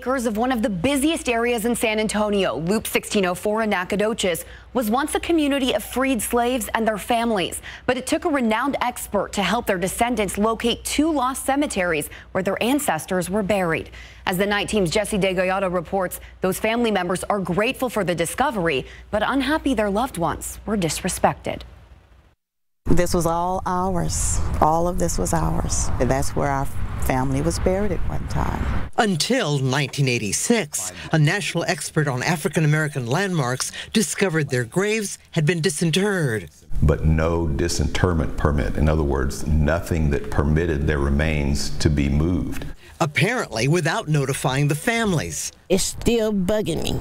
caretakers of one of the busiest areas in San Antonio, Loop 1604 in Nacogdoches, was once a community of freed slaves and their families. But it took a renowned expert to help their descendants locate two lost cemeteries where their ancestors were buried. As the Night Team's Jesse DeGallardo reports, those family members are grateful for the discovery, but unhappy their loved ones were disrespected. This was all ours. All of this was ours. And that's where our family was buried at one time. Until 1986, a national expert on African American landmarks discovered their graves had been disinterred. But no disinterment permit. In other words, nothing that permitted their remains to be moved. Apparently without notifying the families. It's still bugging me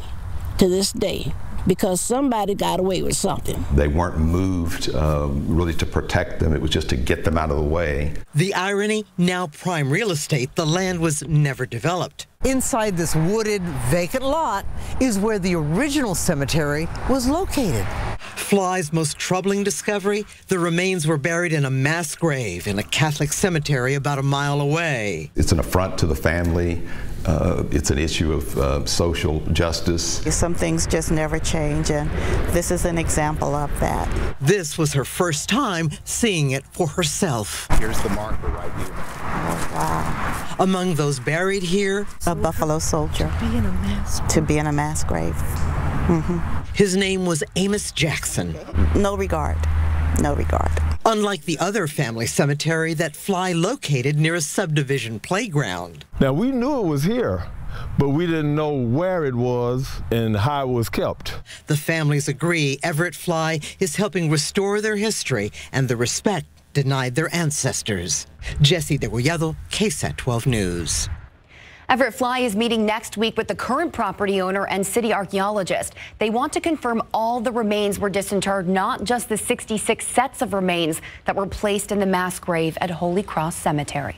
to this day, because somebody got away with something. They weren't moved really to protect them. It was just to get them out of the way. The irony, now prime real estate, the land was never developed. Inside this wooded, vacant lot is where the original cemetery was located. Fly's most troubling discovery, the remains were buried in a mass grave in a Catholic cemetery about a mile away. It's an affront to the family. It's an issue of social justice. Some things just never change, and this is an example of that. This was her first time seeing it for herself. Here's the marker right here. Oh, wow. Among those buried here, A buffalo soldier. To be in a mass grave. his name was Amos Jackson. No regard. No regard. Unlike the other family cemetery that Fly located near a subdivision playground. Now, we knew it was here, but we didn't know where it was and how it was kept. The families agree Everett Fly is helping restore their history and the respect denied their ancestors. Jesse DeGallardo, KSAT 12 News. Everett Fly is meeting next week with the current property owner and city archaeologist. They want to confirm all the remains were disinterred, not just the 66 sets of remains that were placed in the mass grave at Holy Cross Cemetery.